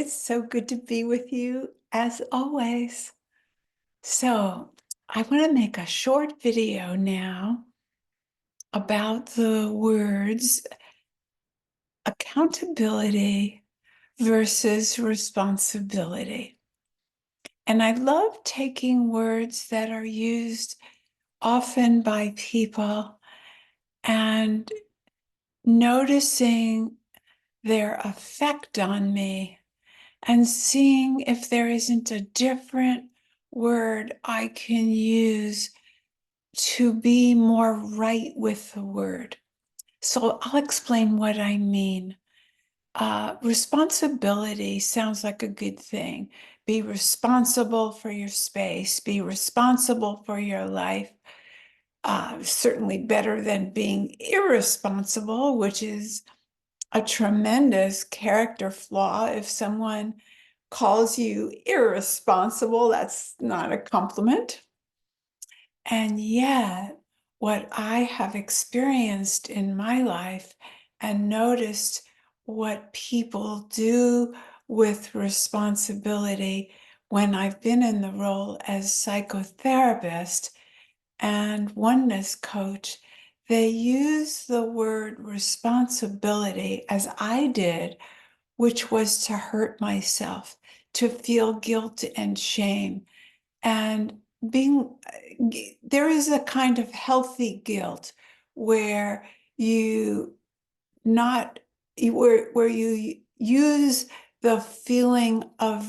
It's so good to be with you as always. So, I want to make a short video now about the words accountability versus responsibility. And I love taking words that are used often by people and noticing their effect on me and seeing if there isn't a different word I can use to be more right with the word. So I'll explain what I mean. Responsibility sounds like a good thing. Be responsible for your space, be responsible for your life. Certainly better than being irresponsible, which is a tremendous character flaw. If someone calls you irresponsible, that's not a compliment. And yet, what I have experienced in my life and noticed what people do with responsibility when I've been in the role as psychotherapist and oneness coach, they use the word responsibility as I did, which was to hurt myself, to feel guilt and shame. And being there is a kind of healthy guilt where you not where you use the feeling of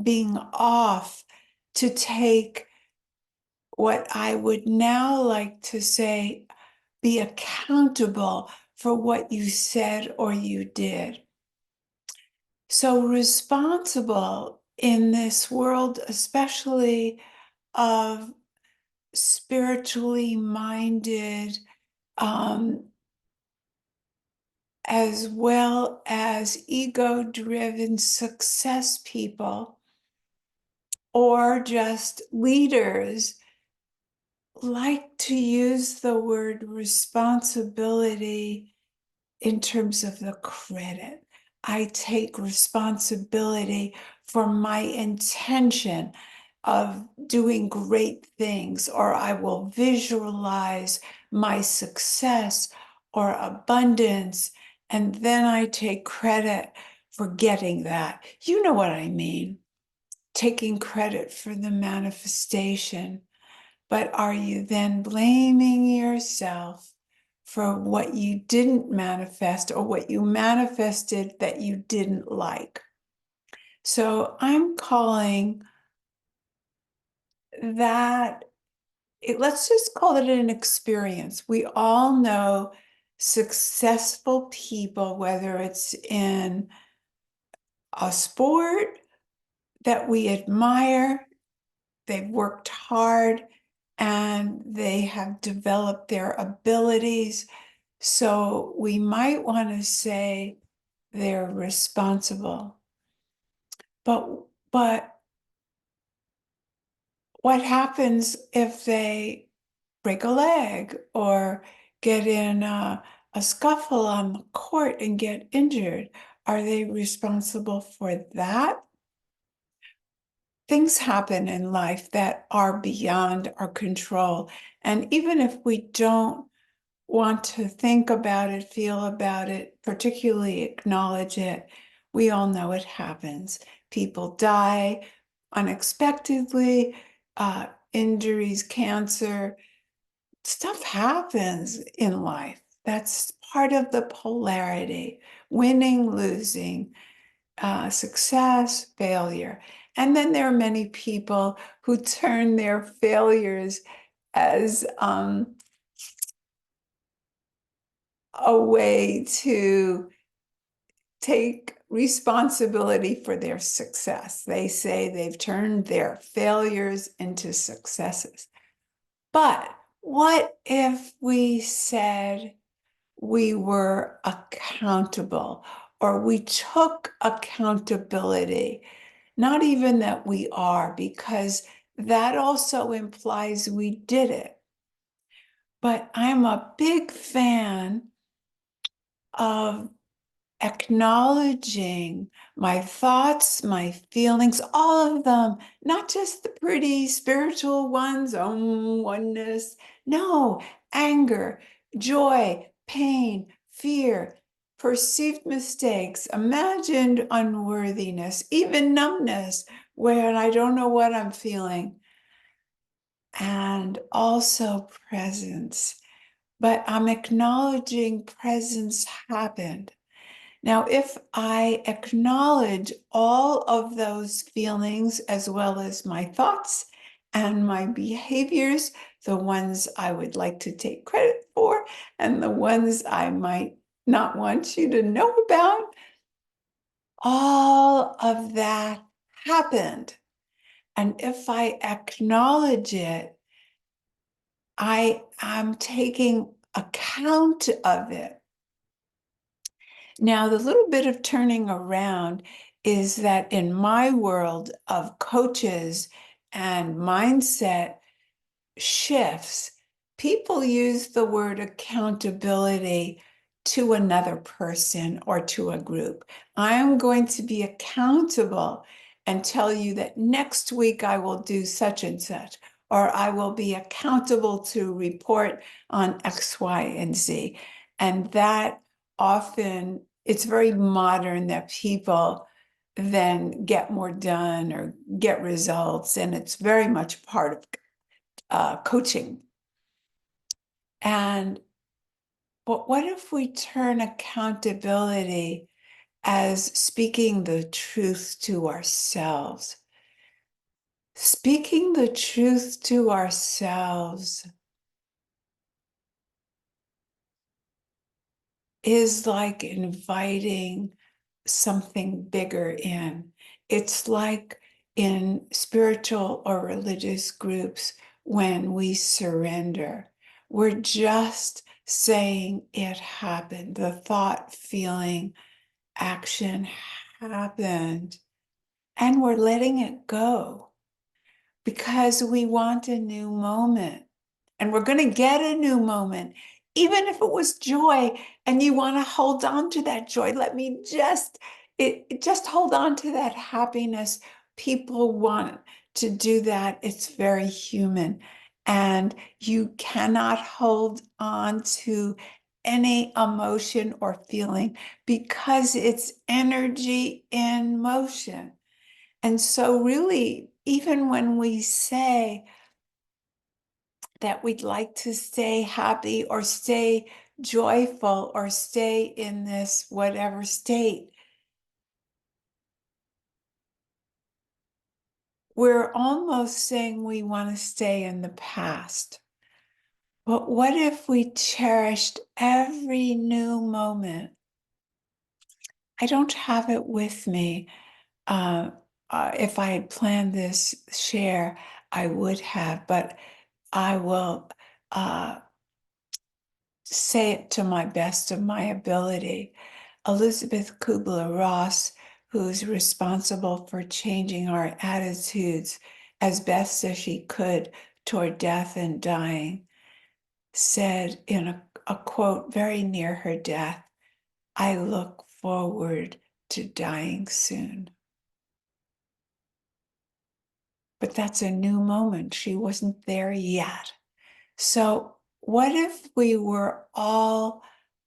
being off to take what I would now like to say, be accountable for what you said or you did. So responsible in this world, especially of spiritually minded, as well as ego-driven success people, or just leaders, like to use the word responsibility in terms of the credit. I take responsibility for my intention of doing great things, or I will visualize my success or abundance, and then I take credit for getting that. You know what I mean, taking credit for the manifestation. But are you then blaming yourself for what you didn't manifest or what you manifested that you didn't like? So I'm calling that, let's just call it an experience. We all know successful people, whether it's in a sport that we admire, they've worked hard, and they have developed their abilities. So we might want to say they're responsible. But what happens if they break a leg or get in a scuffle on the court and get injured? Are they responsible for that? Things happen in life that are beyond our control. And even if we don't want to think about it, feel about it, particularly acknowledge it, we all know it happens. People die unexpectedly, injuries, cancer, stuff happens in life. That's part of the polarity, winning, losing, success, failure. And then there are many people who turn their failures as a way to take responsibility for their success. They say they've turned their failures into successes. But what if we said we were accountable, or we took accountability? Not even that we are, because that also implies we did it. But I'm a big fan of acknowledging my thoughts, my feelings, all of them, not just the pretty spiritual ones, oneness. No, anger, joy, pain, fear, perceived mistakes, imagined unworthiness, even numbness, where I don't know what I'm feeling, and also presence. But I'm acknowledging presence happened. Now, if I acknowledge all of those feelings as well as my thoughts and my behaviors, the ones I would like to take credit for and the ones I might not want you to know about, all of that happened. And if I acknowledge it, I am taking account of it. Now, the little bit of turning around is that in my world of coaches and mindset shifts, people use the word accountability to another person or to a group. I'm going to be accountable and tell you that next week I will do such and such, or I will be accountable to report on X, Y, and Z. And that often, it's very modern that people then get more done or get results, and it's very much part of coaching. And but what if we turn accountability as speaking the truth to ourselves? Speaking the truth to ourselves is like inviting something bigger in. It's like in spiritual or religious groups when we surrender. We're just saying it happened. The thought, feeling, action happened, and we're letting it go because we want a new moment. And we're going to get a new moment, even if it was joy and you want to hold on to that joy. Let me just hold on to that happiness. People want to do that. It's very human. And you cannot hold on to any emotion or feeling because it's energy in motion. And so really, even when we say that we'd like to stay happy or stay joyful or stay in this whatever state, we're almost saying we want to stay in the past. But what if we cherished every new moment? I don't have it with me. Uh, if I had planned this share, I would have, but I will say it to my best of my ability. Elizabeth Kubler-Ross, who's responsible for changing our attitudes as best as she could toward death and dying, said in a quote very near her death, "I look forward to dying soon." But that's a new moment. She wasn't there yet. So what if we were all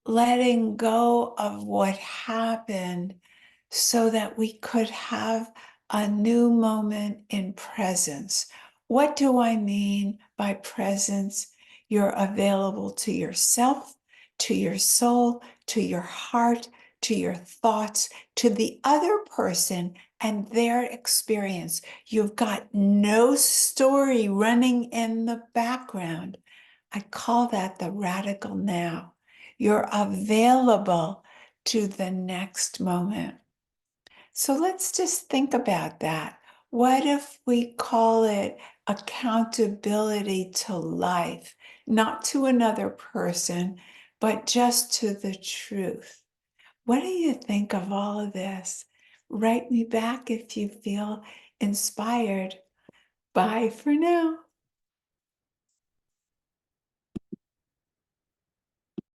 letting go of what happened so that we could have a new moment in presence? What do I mean by presence? You're available to yourself, to your soul, to your heart, to your thoughts, to the other person and their experience. You've got no story running in the background. I call that the radical now. You're available to the next moment. So let's just think about that. What if we call it accountability to life, not to another person, but just to the truth? What do you think of all of this? Write me back if you feel inspired. Bye for now.